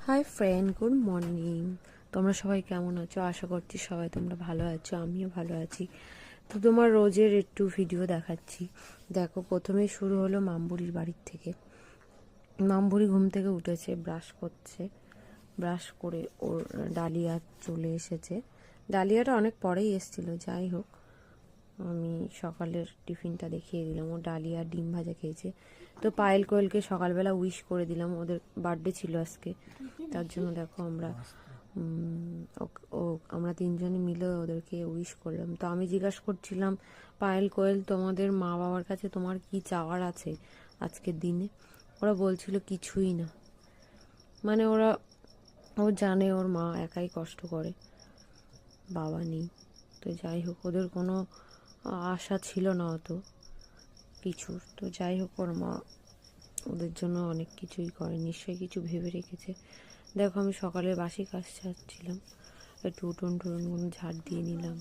Hi friend, good morning. তোমরা সবাই কেমন আছো? আশা করছি সবাই তোমরা ভালো আছো, আমিও ভালো আছি। তো তোমার রোজের একটু ভিডিও দেখাচ্ছি। দেখো, প্রথমেই শুরু হলো মামবুড়ির বাড়ির থেকে। মামবুড়ি ঘুম থেকে উঠেছে, ব্রাশ করছে। ব্রাশ করে ওর ডালিয়া চলে এসেছে। ডালিয়াটা অনেক পরেই এসেছিলো, যাই হোক আমি সকালের টিফিনটা দেখিয়ে দিলাম। ও ডালিয়া ডিম ভাজা খেয়েছে। তো পায়েল কোয়েলকে সকালবেলা উইশ করে দিলাম, ওদের বার্থডে ছিল আজকে। তার জন্য দেখো আমরা তিনজনে মিলে ওদেরকে উইশ করলাম। তো আমি জিজ্ঞাসা করছিলাম, পায়েল কোয়েল, তোমাদের মা বাবার কাছে তোমার কি চাওয়ার আছে আজকের দিনে? ওরা বলছিল কিছুই না। মানে ও জানে ওর মা একাই কষ্ট করে, বাবা নেই। তো যাই হোক, ওদের কোনো আশা ছিল না অত কিছুর। তো যাই হোক, ওর মা ওদের জন্য অনেক কিছুই করে, নিশ্চয়ই কিছু ভেবে রেখেছে। দেখো, আমি সকালে বাসি কাজ ছাড়ছিলাম, একটু উঠোনগুলো ঝাড় দিয়ে নিলাম।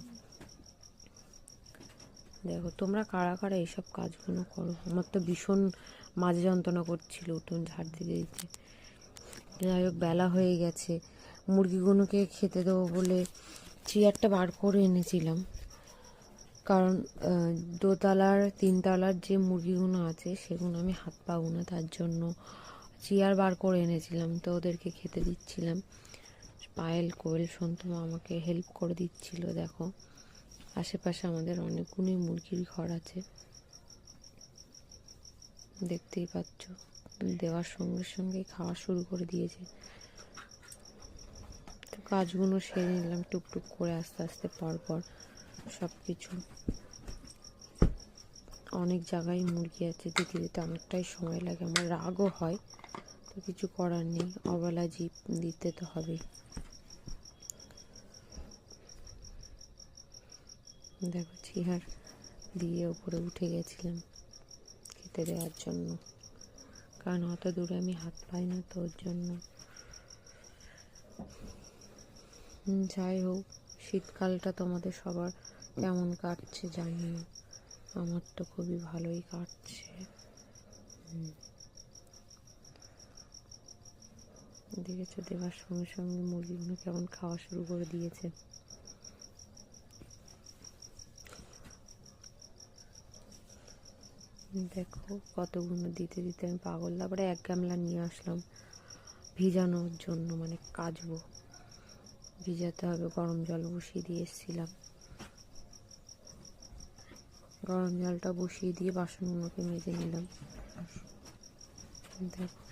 দেখো, তোমরা কারা কারা এইসব কাজগুলো করো? আমার তো ভীষণ মাঝে যন্ত্রণা করছিল উঠোন ঝাড় দিতে দিতে। যাই হোক, বেলা হয়ে গেছে। মুরগিগুলোকে খেতে দেবো বলে চেয়ারটা বার করে এনেছিলাম, কারণ দোতলার তিনতলার যে মুরগিগুলো আছে সেগুলো আমি হাত পাবো না, তার জন্য চেয়ার বার করে এনেছিলাম। তো ওদেরকে খেতে দিচ্ছিলাম। পায়েল কোয়েল সন্তমা আমাকে হেল্প করে দিচ্ছিল। দেখো, আশেপাশে আমাদের অনেকগুলোই মুরগির ঘর আছে, দেখতেই পাচ্ছ। দেওয়ার সঙ্গে সঙ্গে খাওয়া শুরু করে দিয়েছে। তো কাজগুলো সেরে নিলাম টুকটুক করে, আস্তে আস্তে পরপর সব কিছু। অনেক জায়গায় মুরগি আছে, দিতে দিতে অনেকটাই সময় লাগে, আমার রাগও হয়। তো কিছু করার নেই, অবেলা জিপ দিতে তো হবেই। দেখো, চেয়ার দিয়ে উপরে উঠে গেছিলাম খেতে দেওয়ার জন্য, কারণ অত দূরে আমি হাত পাই না, তো ওর জন্য। যাই হোক, শীতকালটা তোমাদের সবার কেমন কাটছে জানিও। আমার তো খুবই ভালোই কাটছে। দেখেছো, দেওয়ার সঙ্গে সঙ্গে মুরগিগুলো কেমন খাওয়া শুরু করে দিয়েছে। দেখো, কতগুলো দিতে দিতে আমি পাগল। তারপরে এক গামলা নিয়ে আসলাম ভিজানোর জন্য, মানে কাচবো, ভিজাতে হবে। গরম জল বসিয়ে দিয়ে এসেছিলাম, গরম জলটা বসিয়ে দিয়ে বাসনগুলোকে মেজে নিলাম। দেখো,